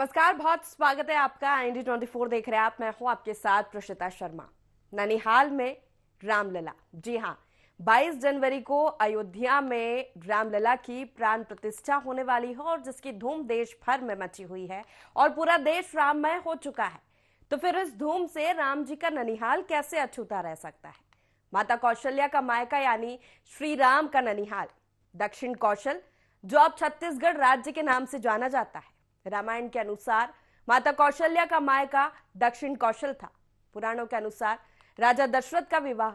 नमस्कार, बहुत स्वागत है आपका। IND24 देख रहे हैं आप। मैं हूं आपके साथ प्रशिता शर्मा। ननिहाल में रामलला, जी हां, 22 जनवरी को अयोध्या में रामलला की प्राण प्रतिष्ठा होने वाली है और जिसकी धूम देश भर में मची हुई है और पूरा देश राममय हो चुका है। तो फिर इस धूम से राम जी का ननिहाल कैसे अछूता रह सकता है? माता कौशल्या का मायका यानी श्री राम का ननिहाल दक्षिण कौशल, जो अब छत्तीसगढ़ राज्य के नाम से जाना जाता है। रामायण के अनुसार माता कौशल्या का मायका दक्षिण कौशल था। पुराणों के अनुसार राजा दशरथ का विवाह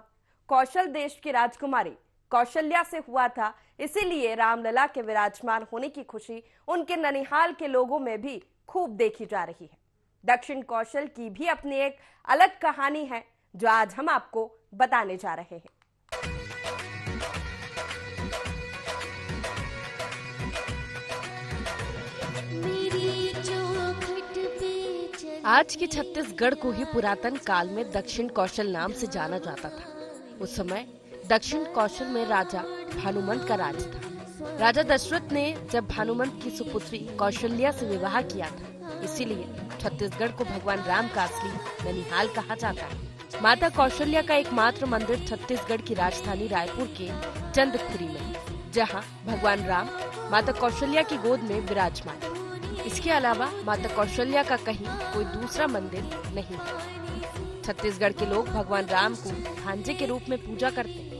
कौशल देश की राजकुमारी कौशल्या से हुआ था। इसीलिए रामलला के विराजमान होने की खुशी उनके ननिहाल के लोगों में भी खूब देखी जा रही है। दक्षिण कौशल की भी अपनी एक अलग कहानी है जो आज हम आपको बताने जा रहे हैं। आज के छत्तीसगढ़ को ही पुरातन काल में दक्षिण कौशल नाम से जाना जाता था। उस समय दक्षिण कौशल में राजा भानुमंत का राज था। राजा दशरथ ने जब भानुमंत की सुपुत्री कौशल्या से विवाह किया था, इसीलिए छत्तीसगढ़ को भगवान राम का असली ननिहाल कहा जाता है। माता कौशल्या का एकमात्र मंदिर छत्तीसगढ़ की राजधानी रायपुर के चंदखुरी में, जहाँ भगवान राम माता कौशल्या की गोद में विराजमान है। इसके अलावा माता कौशल्या का कहीं कोई दूसरा मंदिर नहीं है। छत्तीसगढ़ के लोग भगवान राम को भांजे के रूप में पूजा करते हैं।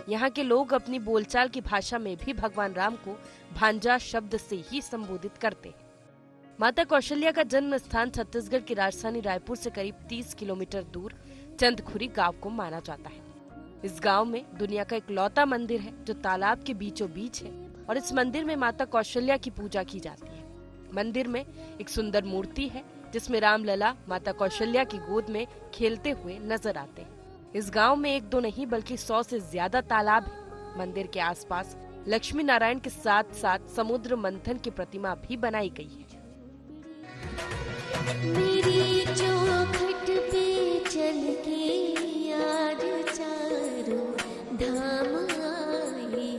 यहाँ के लोग अपनी बोलचाल की भाषा में भी भगवान राम को भांजा शब्द से ही संबोधित करते हैं। माता कौशल्या का जन्म स्थान छत्तीसगढ़ की राजधानी रायपुर से करीब 30 किलोमीटर दूर चंदखुरी गांव को माना जाता है। इस गांव में दुनिया का इकलौता मंदिर है जो तालाब के बीचों बीच है और इस मंदिर में माता कौशल्या की पूजा की जाती है। मंदिर में एक सुंदर मूर्ति है जिसमें रामलला माता कौशल्या की गोद में खेलते हुए नजर आते हैं। इस गाँव में एक दो नहीं बल्कि 100 से ज्यादा तालाब है। मंदिर के आसपास लक्ष्मी नारायण के साथ साथ समुद्र मंथन की प्रतिमा भी बनाई गई है। मेरी चौखट पे चल के आज चारों धाम आए।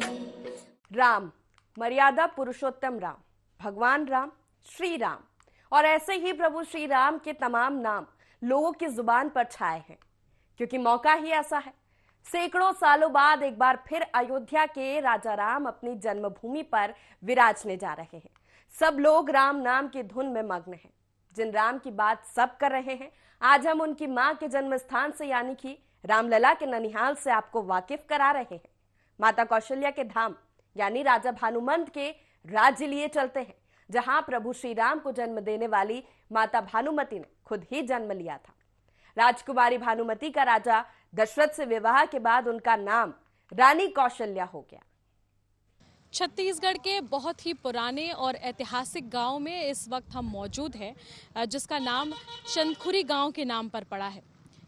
राम, मर्यादा पुरुषोत्तम राम, भगवान राम, श्री राम और ऐसे ही प्रभु श्री राम के तमाम नाम लोगों की जुबान पर छाए हैं, क्योंकि मौका ही ऐसा है। सैकड़ों सालों बाद एक बार फिर अयोध्या के राजा राम अपनी जन्मभूमि पर विराजने जा रहे हैं। सब लोग राम नाम की धुन में मग्न हैं। जिन राम की बात सब कर रहे हैं, आज हम उनकी मां के जन्म स्थान से यानी कि रामलला के ननिहाल से आपको वाकिफ करा रहे हैं। माता कौशल्या के धाम यानी राजा भानुमंत के राज्य लिए चलते हैं, जहां प्रभु श्री राम को जन्म देने वाली माता भानुमति ने खुद ही जन्म लिया था। राजकुमारी भानुमति का राजा दशरथ से विवाह के बाद उनका नाम रानी कौशल्या हो गया। छत्तीसगढ़ के बहुत ही पुराने और ऐतिहासिक गांव में इस वक्त हम मौजूद हैं, जिसका नाम चंदखुरी गांव के नाम पर पड़ा है।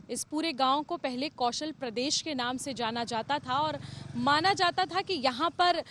इस पूरे गांव को पहले कौशल प्रदेश के नाम से जाना जाता था और माना जाता था कि यहाँ पर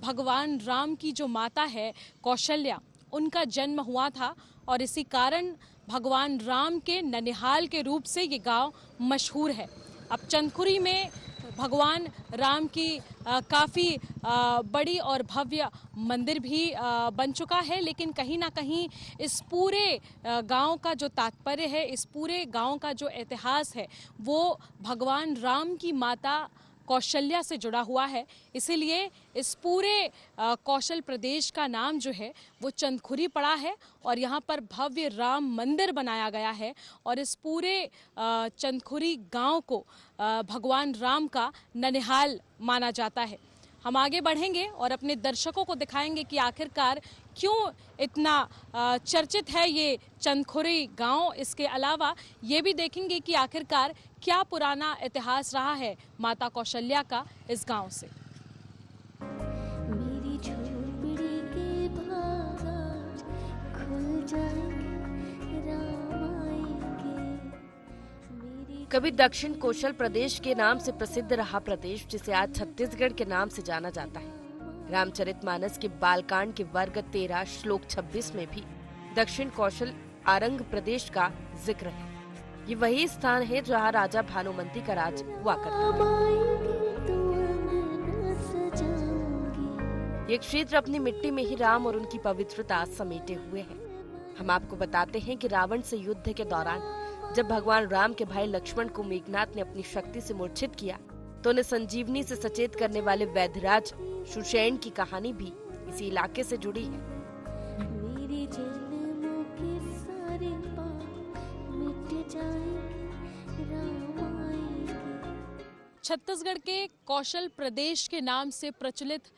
भगवान राम की जो माता है कौशल्या, उनका जन्म हुआ था और इसी कारण भगवान राम के ननिहाल के रूप से ये गांव मशहूर है। अब चंदखुरी में भगवान राम की काफ़ी बड़ी और भव्य मंदिर भी बन चुका है, लेकिन कहीं ना कहीं इस पूरे गांव का जो तात्पर्य है, इस पूरे गांव का जो इतिहास है, वो भगवान राम की माता कौशल्या से जुड़ा हुआ है। इसीलिए इस पूरे कौशल प्रदेश का नाम जो है वो चंदखुरी पड़ा है और यहाँ पर भव्य राम मंदिर बनाया गया है और इस पूरे चंदखुरी गांव को भगवान राम का ननिहाल माना जाता है। हम आगे बढ़ेंगे और अपने दर्शकों को दिखाएंगे कि आखिरकार क्यों इतना चर्चित है ये चंदखुरी गांव। इसके अलावा ये भी देखेंगे कि आखिरकार क्या पुराना इतिहास रहा है माता कौशल्या का इस गांव से। मेरी झोपड़ी के बाजार खुल जाएंगे, राम आएंगे। कभी दक्षिण कौशल प्रदेश के नाम से प्रसिद्ध रहा प्रदेश, जिसे आज छत्तीसगढ़ के नाम से जाना जाता है। रामचरितमानस के बालकांड के वर्ग 13 श्लोक 26 में भी दक्षिण कौशल आरंग प्रदेश का जिक्र है। ये वही स्थान है जहाँ राजा भानुमंती का राज हुआ करता था। ये क्षेत्र अपनी मिट्टी में ही राम और उनकी पवित्रता समेटे हुए है। हम आपको बताते हैं कि रावण से युद्ध के दौरान जब भगवान राम के भाई लक्ष्मण को मेघनाथ ने अपनी शक्ति से मूर्छित किया तो उन्हें संजीवनी से सचेत करने वाले वैद्यराज सुषेण की कहानी भी इसी इलाके से जुड़ी है। मेरे जन्मों के सारे पाप मिट जाएंगे, राम आएंगे। छत्तीसगढ़ के कौशल प्रदेश के नाम से प्रचलित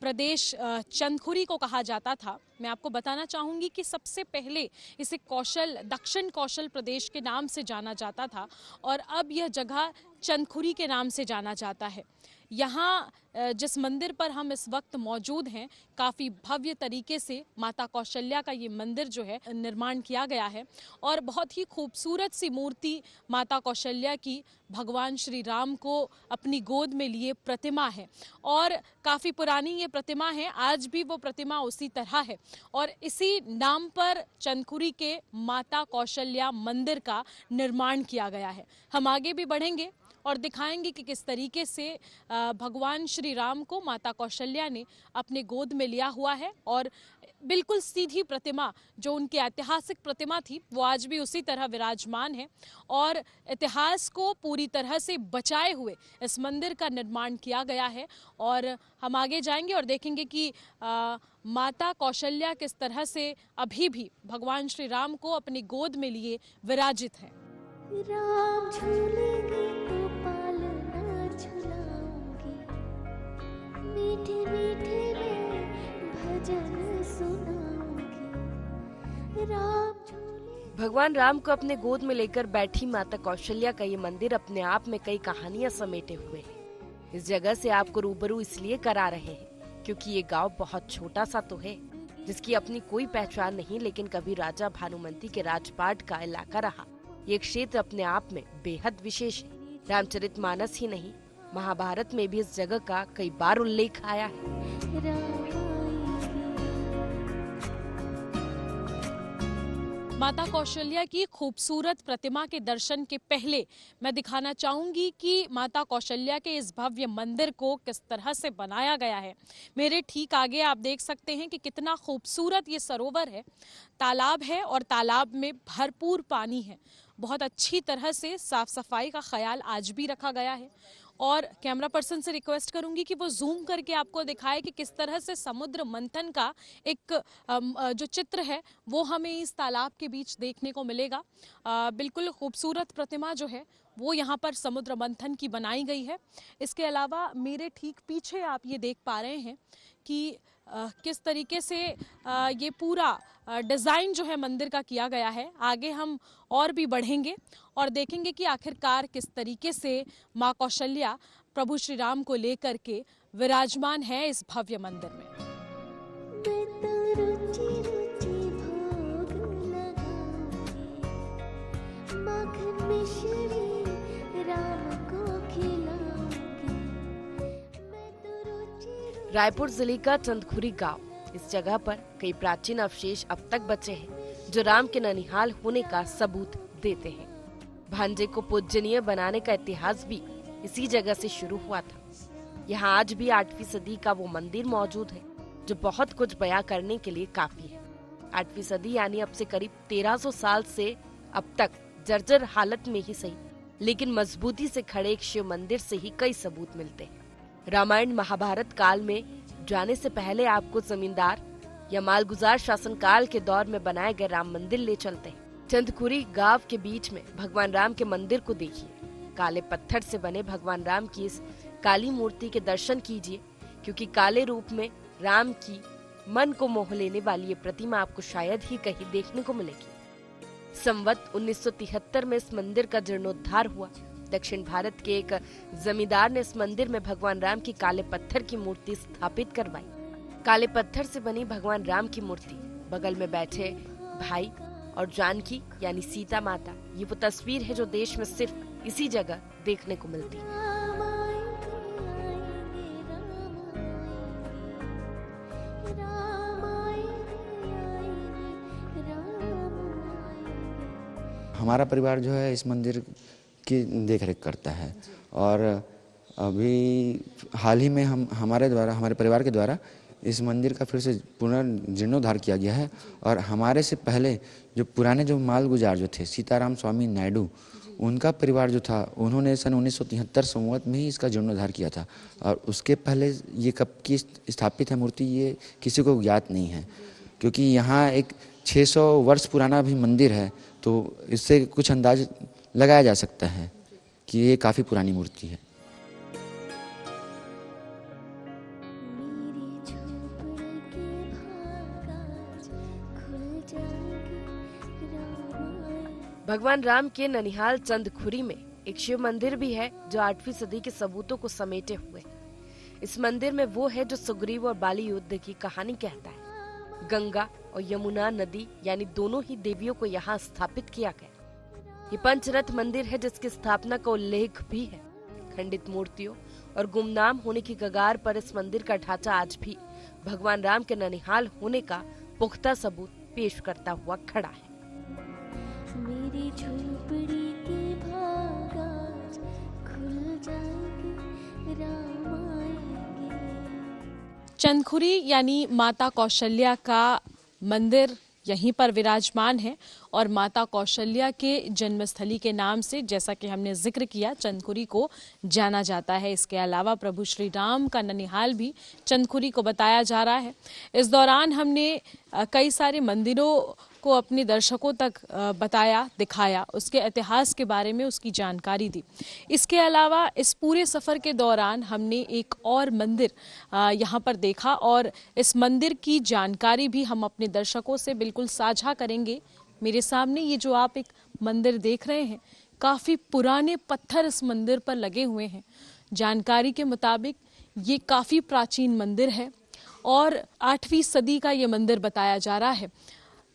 प्रदेश चंदखुरी को कहा जाता था। मैं आपको बताना चाहूंगी कि सबसे पहले इसे दक्षिण कौशल प्रदेश के नाम से जाना जाता था और अब यह जगह चंदखुरी के नाम से जाना जाता है। यहाँ जिस मंदिर पर हम इस वक्त मौजूद हैं, काफ़ी भव्य तरीके से माता कौशल्या का ये मंदिर जो है निर्माण किया गया है और बहुत ही खूबसूरत सी मूर्ति माता कौशल्या की भगवान श्री राम को अपनी गोद में लिए प्रतिमा है और काफ़ी पुरानी ये प्रतिमा है। आज भी वो प्रतिमा उसी तरह है और इसी नाम पर चंदखुरी के माता कौशल्या मंदिर का निर्माण किया गया है। हम आगे भी बढ़ेंगे और दिखाएंगे कि किस तरीके से भगवान श्री राम को माता कौशल्या ने अपने गोद में लिया हुआ है और बिल्कुल सीधी प्रतिमा जो उनकी ऐतिहासिक प्रतिमा थी वो आज भी उसी तरह विराजमान है और इतिहास को पूरी तरह से बचाए हुए इस मंदिर का निर्माण किया गया है। और हम आगे जाएंगे और देखेंगे कि माता कौशल्या किस तरह से अभी भी भगवान श्री राम को अपनी गोद में लिए विराजित हैं। राम झूलेंगे तो पालना झुलाऊंगी, मीठे मीठे में भजन सुनाऊंगी। राम झूले। भगवान राम को अपने गोद में लेकर बैठी माता कौशल्या का ये मंदिर अपने आप में कई कहानियां समेटे हुए है। इस जगह से आपको रूबरू इसलिए करा रहे हैं क्योंकि ये गांव बहुत छोटा सा तो है, जिसकी अपनी कोई पहचान नहीं, लेकिन कभी राजा भानुमंती के राजपाट का इलाका रहा। ये क्षेत्र अपने आप में बेहद विशेष है। रामचरितमानस ही नहीं, महाभारत में भी इस जगह का कई बार उल्लेख आया है। माता कौशल्या की खूबसूरत प्रतिमा के दर्शन के पहले मैं दिखाना चाहूंगी कि माता कौशल्या के इस भव्य मंदिर को किस तरह से बनाया गया है। मेरे ठीक आगे आप देख सकते हैं कि कितना खूबसूरत ये सरोवर है, तालाब है और तालाब में भरपूर पानी है। बहुत अच्छी तरह से साफ सफाई का ख्याल आज भी रखा गया है और कैमरा पर्सन से रिक्वेस्ट करूंगी कि वो जूम करके आपको दिखाए कि किस तरह से समुद्र मंथन का एक जो चित्र है वो हमें इस तालाब के बीच देखने को मिलेगा। बिल्कुल खूबसूरत प्रतिमा जो है वो यहाँ पर समुद्र मंथन की बनाई गई है। इसके अलावा मेरे ठीक पीछे आप ये देख पा रहे हैं कि किस तरीके से ये पूरा डिज़ाइन जो है मंदिर का किया गया है। आगे हम और भी बढ़ेंगे और देखेंगे कि आखिरकार किस तरीके से माँ कौशल्या प्रभु श्री राम को लेकर के विराजमान है इस भव्य मंदिर में। मैं तो रुचि रुचि भोग लगाऊंगी, माखन मिश्री राम को खिलाऊंगी। मैं तो रुचि। रायपुर जिले का चंदखुरी गांव, इस जगह पर कई प्राचीन अवशेष अब तक बचे हैं जो राम के ननिहाल होने का सबूत देते हैं। भांजे को पूजनीय बनाने का इतिहास भी इसी जगह से शुरू हुआ था। यहाँ आज भी 8वीं सदी का वो मंदिर मौजूद है जो बहुत कुछ बयां करने के लिए काफी है। 8वीं सदी यानी अब से करीब 1300 साल से अब तक जर्जर हालत में ही सही, लेकिन मजबूती से खड़े एक शिव मंदिर से ही कई सबूत मिलते हैं। रामायण महाभारत काल में जाने से पहले आपको जमींदार या मालगुजार शासन काल के दौर में बनाए गए राम मंदिर ले चलते हैं। चंदखुरी गांव के बीच में भगवान राम के मंदिर को देखिए। काले पत्थर से बने भगवान राम की इस काली मूर्ति के दर्शन कीजिए, क्योंकि काले रूप में राम की मन को मोह लेने वाली ये प्रतिमा आपको शायद ही कहीं देखने को मिलेगी। संवत 1973 में इस मंदिर का जीर्णोद्धार हुआ। दक्षिण भारत के एक जमींदार ने इस मंदिर में भगवान राम की काले पत्थर की मूर्ति स्थापित करवाई। काले पत्थर से बनी भगवान राम की मूर्ति, बगल में बैठे भाई और जानकी यानी सीता माता, ये वो तस्वीर है जो देश में सिर्फ इसी जगह देखने को मिलती है। हमारा परिवार जो है इस मंदिर की देखरेख करता है और अभी हाल ही में हमारे परिवार के द्वारा इस मंदिर का फिर से पुनर्जीर्णोद्धार किया गया है। और हमारे से पहले जो पुराने जो मालगुजार जो थे सीताराम स्वामी नायडू, उनका परिवार जो था उन्होंने सन 1973 संवत में ही इसका जीर्णोद्धार किया था। और उसके पहले ये कब की स्थापित है मूर्ति ये किसी को ज्ञात नहीं है, क्योंकि यहाँ एक 600 वर्ष पुराना भी मंदिर है, तो इससे कुछ अंदाज लगाया जा सकता है कि ये काफ़ी पुरानी मूर्ति है। मेरी झोपड़ी के भाग आज खुल जाएंगे रामायण। भगवान राम के ननिहाल चंदखुरी में एक शिव मंदिर भी है जो 8वीं सदी के सबूतों को समेटे हुए। इस मंदिर में वो है जो सुग्रीव और बाली युद्ध की कहानी कहता है। गंगा और यमुना नदी यानी दोनों ही देवियों को यहाँ स्थापित किया गया। ये पंचरथ मंदिर है जिसकी स्थापना का उल्लेख भी है। खंडित मूर्तियों और गुमनाम होने की कगार पर इस मंदिर का ढांचा आज भी भगवान राम के ननिहाल होने का पुख्ता सबूत पेश करता हुआ खड़ा है। मेरी झोपड़ी के भाग आज खुल जाएंगे रामायण। चंदखुरी यानी माता कौशल्या का मंदिर यहीं पर विराजमान है और माता कौशल्या के जन्मस्थली के नाम से, जैसा कि हमने जिक्र किया, चंदखुरी को जाना जाता है। इसके अलावा प्रभु श्री राम का ननिहाल भी चंदखुरी को बताया जा रहा है। इस दौरान हमने कई सारे मंदिरों को अपने दर्शकों तक बताया, दिखाया, उसके इतिहास के बारे में उसकी जानकारी दी। इसके अलावा इस पूरे सफ़र के दौरान हमने एक और मंदिर यहाँ पर देखा और इस मंदिर की जानकारी भी हम अपने दर्शकों से बिल्कुल साझा करेंगे। मेरे सामने ये जो आप एक मंदिर देख रहे हैं, काफ़ी पुराने पत्थर इस मंदिर पर लगे हुए हैं। जानकारी के मुताबिक ये काफ़ी प्राचीन मंदिर है और 8वीं सदी का ये मंदिर बताया जा रहा है।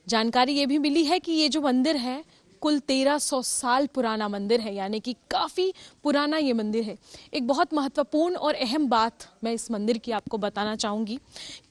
जानकारी ये भी मिली है कि ये जो मंदिर है कुल 1300 साल पुराना मंदिर है, यानी कि काफ़ी पुराना ये मंदिर है। एक बहुत महत्वपूर्ण और अहम बात मैं इस मंदिर की आपको बताना चाहूँगी,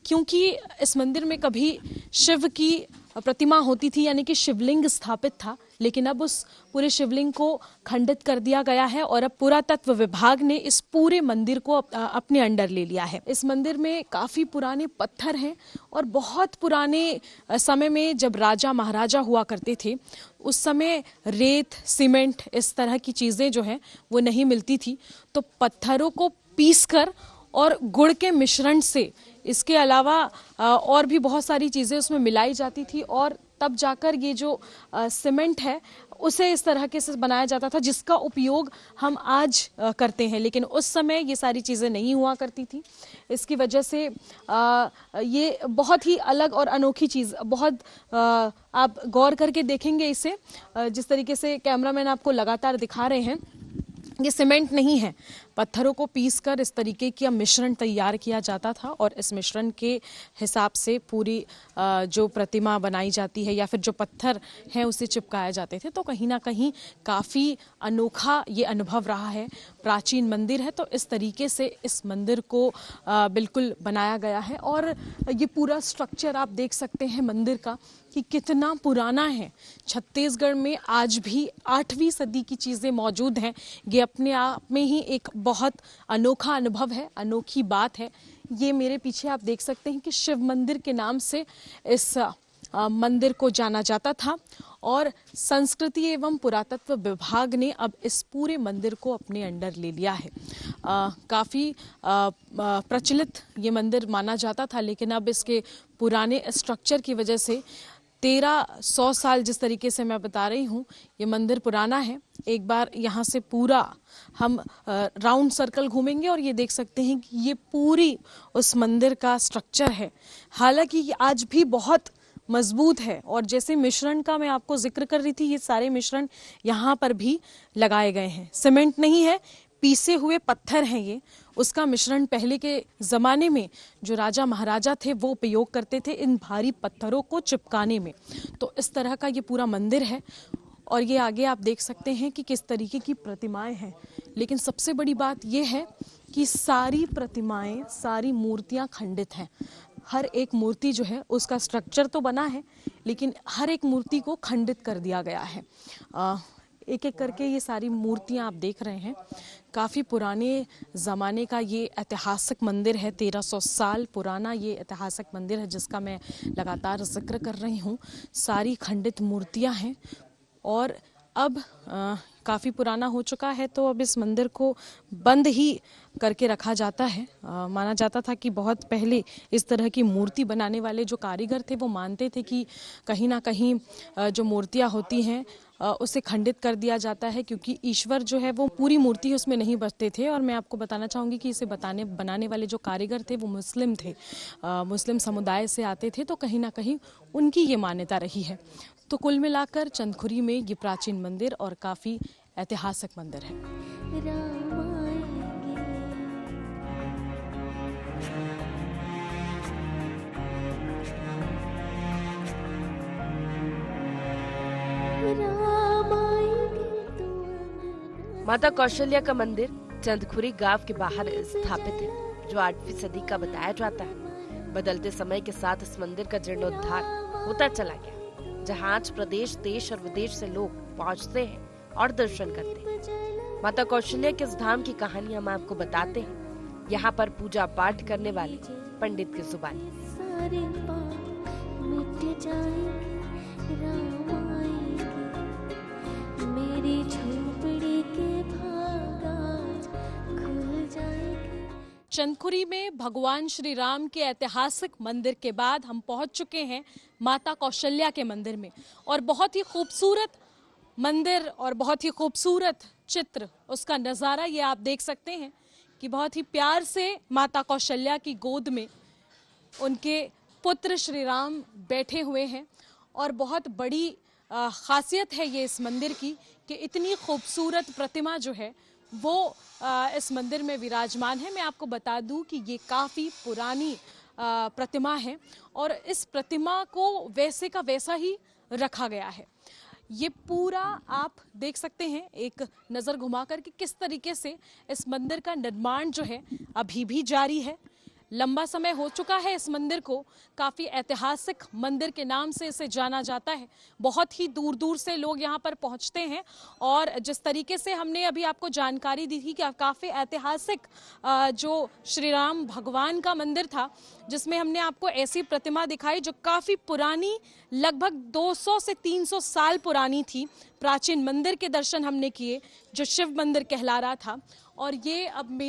क्योंकि इस मंदिर में कभी शिव की प्रतिमा होती थी, यानी कि शिवलिंग स्थापित था, लेकिन अब उस पूरे शिवलिंग को खंडित कर दिया गया है और अब पुरातत्व विभाग ने इस पूरे मंदिर को अपने अंडर ले लिया है। इस मंदिर में काफ़ी पुराने पत्थर हैं और बहुत पुराने समय में जब राजा महाराजा हुआ करते थे, उस समय रेत, सीमेंट, इस तरह की चीज़ें जो हैं वो नहीं मिलती थी, तो पत्थरों को पीसकर और गुड़ के मिश्रण से, इसके अलावा और भी बहुत सारी चीज़ें उसमें मिलाई जाती थी और तब जाकर ये जो सीमेंट है उसे इस तरह के से बनाया जाता था जिसका उपयोग हम आज करते हैं, लेकिन उस समय ये सारी चीज़ें नहीं हुआ करती थी। इसकी वजह से ये बहुत ही अलग और अनोखी चीज़, बहुत आप गौर करके देखेंगे इसे, जिस तरीके से कैमरामैन आपको लगातार दिखा रहे हैं, ये सीमेंट नहीं है, पत्थरों को पीसकर इस तरीके का मिश्रण तैयार किया जाता था और इस मिश्रण के हिसाब से पूरी जो प्रतिमा बनाई जाती है या फिर जो पत्थर हैं उसे चिपकाए जाते थे। तो कहीं ना कहीं काफ़ी अनोखा ये अनुभव रहा है। प्राचीन मंदिर है तो इस तरीके से इस मंदिर को बिल्कुल बनाया गया है और ये पूरा स्ट्रक्चर आप देख सकते हैं मंदिर का कि कितना पुराना है। छत्तीसगढ़ में आज भी 8वीं सदी की चीज़ें मौजूद हैं। ये अपने आप में ही एक बहुत अनोखा अनुभव है, अनोखी बात है। ये मेरे पीछे आप देख सकते हैं कि शिव मंदिर के नाम से इस मंदिर को जाना जाता था और संस्कृति एवं पुरातत्व विभाग ने अब इस पूरे मंदिर को अपने अंडर ले लिया है। काफ़ी प्रचलित ये मंदिर माना जाता था, लेकिन अब इसके पुराने स्ट्रक्चर की वजह से 1300 साल जिस तरीके से मैं बता रही हूँ, ये मंदिर पुराना है। एक बार यहाँ से पूरा हम राउंड सर्कल घूमेंगे और ये देख सकते हैं कि ये पूरी उस मंदिर का स्ट्रक्चर है। हालांकि ये आज भी बहुत मजबूत है और जैसे मिश्रण का मैं आपको जिक्र कर रही थी, ये सारे मिश्रण यहाँ पर भी लगाए गए हैं। सीमेंट नहीं है, पीसे हुए पत्थर हैं ये। उसका मिश्रण पहले के ज़माने में जो राजा महाराजा थे वो उपयोग करते थे इन भारी पत्थरों को चिपकाने में। तो इस तरह का ये पूरा मंदिर है और ये आगे आप देख सकते हैं कि किस तरीके की प्रतिमाएं हैं। लेकिन सबसे बड़ी बात ये है कि सारी प्रतिमाएं, सारी मूर्तियां खंडित हैं। हर एक मूर्ति जो है उसका स्ट्रक्चर तो बना है, लेकिन हर एक मूर्ति को खंडित कर दिया गया है। एक एक करके ये सारी मूर्तियां आप देख रहे हैं। काफ़ी पुराने ज़माने का ये ऐतिहासिक मंदिर है, 1300 साल पुराना ये ऐतिहासिक मंदिर है जिसका मैं लगातार जिक्र कर रही हूँ। सारी खंडित मूर्तियां हैं और अब काफ़ी पुराना हो चुका है, तो अब इस मंदिर को बंद ही करके रखा जाता है। माना जाता था कि बहुत पहले इस तरह की मूर्ति बनाने वाले जो कारीगर थे वो मानते थे कि कहीं ना कहीं जो मूर्तियां होती हैं उसे खंडित कर दिया जाता है, क्योंकि ईश्वर जो है वो पूरी मूर्ति उसमें नहीं बसते थे। और मैं आपको बताना चाहूँगी कि इसे बनाने वाले जो कारीगर थे वो मुस्लिम थे, मुस्लिम समुदाय से आते थे, तो कहीं ना कहीं उनकी ये मान्यता रही है। तो कुल मिलाकर चंदखुरी में ये प्राचीन मंदिर और काफ़ी ऐतिहासिक मंदिर है। माता कौशल्या का मंदिर चंदखुरी गांव के बाहर स्थापित है, जो 8वीं सदी का बताया जाता है। बदलते समय के साथ इस मंदिर का जीर्णोद्धार होता चला गया, जहां आज प्रदेश, देश और विदेश से लोग पहुंचते हैं और दर्शन करते हैं। माता कौशल्या के इस धाम की कहानी हम आपको बताते हैं, यहाँ पर पूजा पाठ करने वाले पंडित की जुबानी। सारे पाप मिट जाएंगे, राम आएंगे, मेरी झोपड़ी के भाग आज खुल जाएंगे। चंदखुरी में भगवान श्री राम के ऐतिहासिक मंदिर के बाद हम पहुंच चुके हैं माता कौशल्या के मंदिर में, और बहुत ही खूबसूरत मंदिर और बहुत ही खूबसूरत चित्र, उसका नज़ारा ये आप देख सकते हैं कि बहुत ही प्यार से माता कौशल्या की गोद में उनके पुत्र श्री राम बैठे हुए हैं। और बहुत बड़ी खासियत है ये इस मंदिर की कि इतनी खूबसूरत प्रतिमा जो है वो इस मंदिर में विराजमान है। मैं आपको बता दूं कि ये काफ़ी पुरानी प्रतिमा है और इस प्रतिमा को वैसे का वैसा ही रखा गया है। ये पूरा आप देख सकते हैं एक नज़र घुमाकर कि किस तरीके से इस मंदिर का निर्माण जो है अभी भी जारी है। लंबा समय हो चुका है इस मंदिर को, काफ़ी ऐतिहासिक मंदिर के नाम से इसे जाना जाता है। बहुत ही दूर दूर से लोग यहाँ पर पहुँचते हैं और जिस तरीके से हमने अभी आपको जानकारी दी थी कि काफ़ी ऐतिहासिक जो श्री राम भगवान का मंदिर था, जिसमें हमने आपको ऐसी प्रतिमा दिखाई जो काफ़ी पुरानी, लगभग 200 से 300 साल पुरानी थी। प्राचीन मंदिर के दर्शन हमने किए जो शिव मंदिर कहला रहा था। और ये अब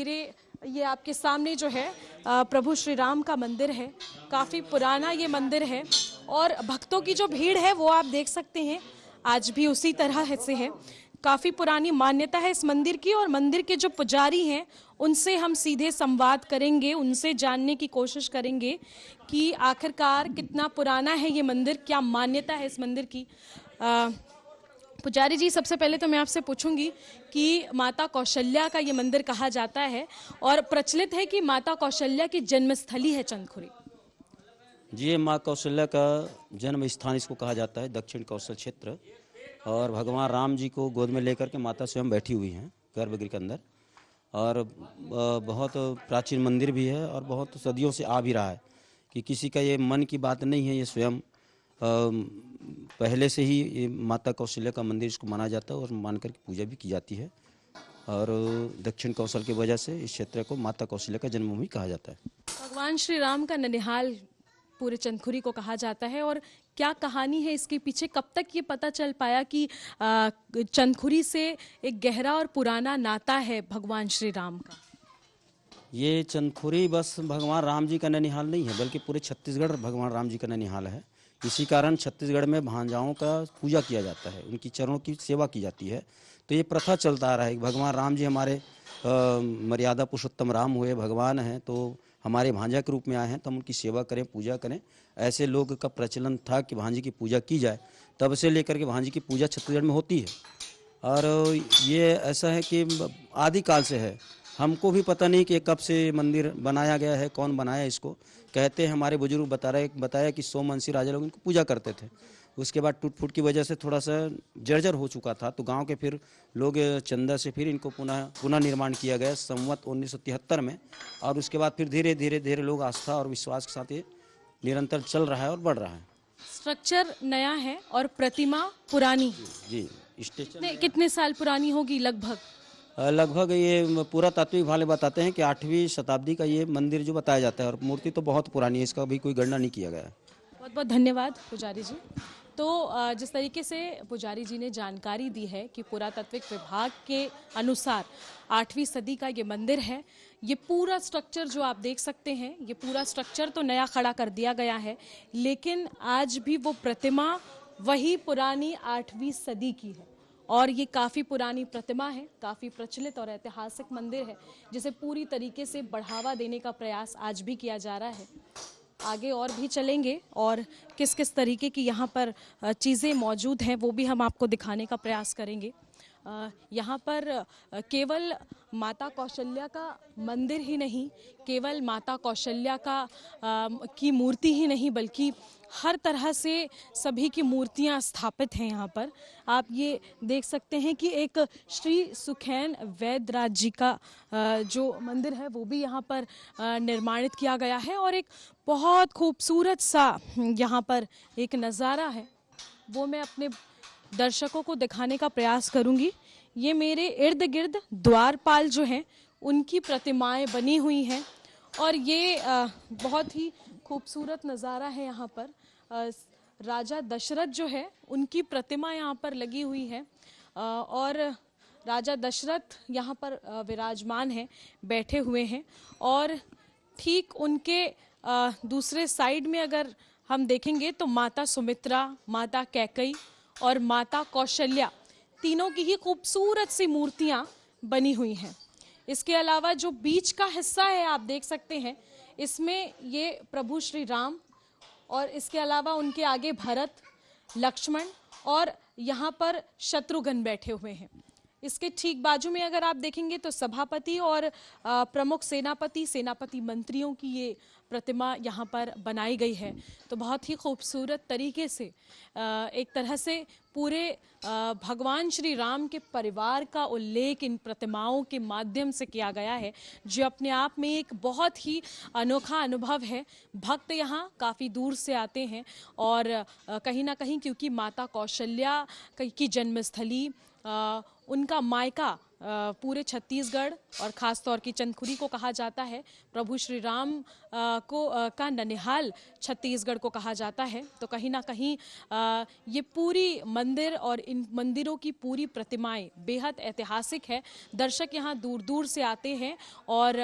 ये आपके सामने जो है प्रभु श्री राम का मंदिर है। काफ़ी पुराना ये मंदिर है और भक्तों की जो भीड़ है वो आप देख सकते हैं आज भी उसी तरह से है। काफ़ी पुरानी मान्यता है इस मंदिर की और मंदिर के जो पुजारी हैं उनसे हम सीधे संवाद करेंगे, उनसे जानने की कोशिश करेंगे कि आखिरकार कितना पुराना है ये मंदिर, क्या मान्यता है इस मंदिर की। पुजारी जी, सबसे पहले तो मैं आपसे पूछूंगी कि माता कौशल्या का ये मंदिर कहा जाता है और प्रचलित है कि माता कौशल्या की जन्मस्थली है चंदखुरी। जी, ये माँ कौशल्या का जन्म स्थान इसको कहा जाता है, दक्षिण कौशल क्षेत्र। और भगवान राम जी को गोद में लेकर के माता स्वयं बैठी हुई हैं गर्भगृह के अंदर। और बहुत प्राचीन मंदिर भी है और बहुत सदियों से आ भी रहा है कि किसी का ये मन की बात नहीं है। ये स्वयं पहले से ही ये माता कौशल्या का मंदिर इसको माना जाता है और मानकर के पूजा भी की जाती है। और दक्षिण कौशल की वजह से इस क्षेत्र को माता कौशल्या का जन्मभूमि कहा जाता है। भगवान श्री राम का ननिहाल पूरे चंदखुरी को कहा जाता है, और क्या कहानी है इसके पीछे? कब तक ये पता चल पाया कि चंदखुरी से एक गहरा और पुराना नाता है भगवान श्री राम का? ये चंदखुरी बस भगवान राम जी का ननिहाल नहीं है, बल्कि पूरे छत्तीसगढ़ भगवान राम जी का ननिहाल है। इसी कारण छत्तीसगढ़ में भांजाओं का पूजा किया जाता है, उनकी चरणों की सेवा की जाती है। तो ये प्रथा चलता आ रहा है कि भगवान राम जी हमारे मर्यादा पुरुषोत्तम राम हुए भगवान हैं, तो हमारे भांजा के रूप में आए हैं, तो हम उनकी सेवा करें, पूजा करें। ऐसे लोग का प्रचलन था कि भांजी की पूजा की जाए। तब से लेकर के भांजी की पूजा छत्तीसगढ़ में होती है। और ये ऐसा है कि आदिकाल से है। हमको भी पता नहीं कि कब से मंदिर बनाया गया है, कौन बनाया इसको। कहते हैं हमारे बुजुर्ग बताया कि सोमवंशी राजा लोग इनको पूजा करते थे। उसके बाद टूट फूट की वजह से थोड़ा सा जर्जर हो चुका था, तो गांव के फिर लोग चंदा से फिर इनको पुनः निर्माण किया गया संवत 1973 में। और उसके बाद फिर धीरे धीरे लोग आस्था और विश्वास के साथ ये निरंतर चल रहा है और बढ़ रहा है। स्ट्रक्चर नया है और प्रतिमा पुरानी है। जी, स्टेशन कितने साल पुरानी होगी लगभग? लगभग ये पुरातात्विक वाले बताते हैं कि 8वीं शताब्दी का ये मंदिर जो बताया जाता है, और मूर्ति तो बहुत पुरानी है, इसका भी कोई गणना नहीं किया गया है। बहुत बहुत धन्यवाद पुजारी जी। तो जिस तरीके से पुजारी जी ने जानकारी दी है कि पुरातात्विक विभाग के अनुसार 8वीं सदी का ये मंदिर है। ये पूरा स्ट्रक्चर जो आप देख सकते हैं, ये पूरा स्ट्रक्चर तो नया खड़ा कर दिया गया है, लेकिन आज भी वो प्रतिमा वही पुरानी 8वीं सदी की है। और ये काफ़ी पुरानी प्रतिमा है, काफ़ी प्रचलित और ऐतिहासिक मंदिर है, जिसे पूरी तरीके से बढ़ावा देने का प्रयास आज भी किया जा रहा है। आगे और भी चलेंगे और किस किस तरीके की यहाँ पर चीज़ें मौजूद हैं वो भी हम आपको दिखाने का प्रयास करेंगे। यहाँ पर केवल माता कौशल्या का मंदिर ही नहीं, केवल माता कौशल्या की मूर्ति ही नहीं, बल्कि हर तरह से सभी की मूर्तियाँ स्थापित हैं यहाँ पर। आप ये देख सकते हैं कि एक श्री सुखैन वैद्यराज जी का जो मंदिर है वो भी यहाँ पर निर्माणित किया गया है, और एक बहुत खूबसूरत सा यहाँ पर एक नज़ारा है, वो मैं अपने दर्शकों को दिखाने का प्रयास करूंगी। ये मेरे इर्द गिर्द द्वारपाल जो हैं उनकी प्रतिमाएं बनी हुई हैं, और ये बहुत ही खूबसूरत नज़ारा है। यहाँ पर राजा दशरथ जो है उनकी प्रतिमा यहाँ पर लगी हुई है, और राजा दशरथ यहाँ पर विराजमान हैं, बैठे हुए हैं। और ठीक उनके दूसरे साइड में अगर हम देखेंगे तो माता सुमित्रा, माता कैकई और माता कौशल्या, तीनों की ही खूबसूरत सी मूर्तियां बनी हुई हैं। इसके अलावा जो बीच का हिस्सा है आप देख सकते हैं, इसमें ये प्रभु श्री राम और इसके अलावा उनके आगे भरत, लक्ष्मण और यहाँ पर शत्रुघ्न बैठे हुए हैं। इसके ठीक बाजू में अगर आप देखेंगे तो सभापति और प्रमुख सेनापति मंत्रियों की ये प्रतिमा यहाँ पर बनाई गई है। तो बहुत ही खूबसूरत तरीके से एक तरह से पूरे भगवान श्री राम के परिवार का उल्लेख इन प्रतिमाओं के माध्यम से किया गया है, जो अपने आप में एक बहुत ही अनोखा अनुभव है। भक्त यहाँ काफ़ी दूर से आते हैं, और कहीं ना कहीं क्योंकि माता कौशल्या की जन्मस्थली, उनका मायका पूरे छत्तीसगढ़ और ख़ास तौर की चंदखुरी को कहा जाता है। प्रभु श्री राम का ननिहाल छत्तीसगढ़ को कहा जाता है। तो कहीं ना कहीं ये पूरी मंदिर और इन मंदिरों की पूरी प्रतिमाएं बेहद ऐतिहासिक है। दर्शक यहाँ दूर दूर से आते हैं और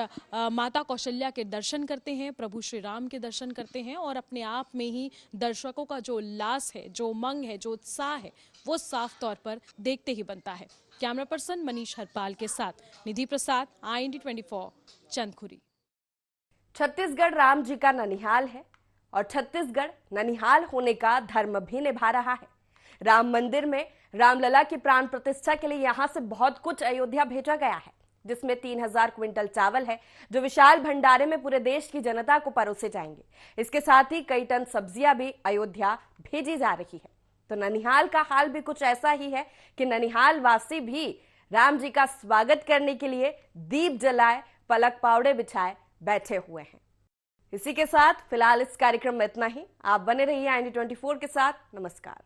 माता कौशल्या के दर्शन करते हैं, प्रभु श्री राम के दर्शन करते हैं, और अपने आप में ही दर्शकों का जो उल्लास है, जो उमंग है, जो उत्साह है, वो साफ तौर पर देखते ही बनता है। कैमरा पर्सन मनीष हरपाल के साथ निधि प्रसाद, IND24, चंदखुरी। छत्तीसगढ़ राम जी का ननिहाल है और छत्तीसगढ़ ननिहाल होने का धर्म भी निभा रहा है। राम मंदिर में रामलला की प्राण प्रतिष्ठा के लिए यहां से बहुत कुछ अयोध्या भेजा गया है, जिसमें 3000 क्विंटल चावल है, जो विशाल भंडारे में पूरे देश की जनता को परोसे जाएंगे। इसके साथ ही कई टन सब्जियां भी अयोध्या भेजी जा रही है। तो ननिहाल का हाल भी कुछ ऐसा ही है कि ननिहाल वासी भी राम जी का स्वागत करने के लिए दीप जलाए, पलक पावड़े बिछाए बैठे हुए हैं। इसी के साथ फिलहाल इस कार्यक्रम में इतना ही। आप बने रहिए IND24 के साथ। नमस्कार।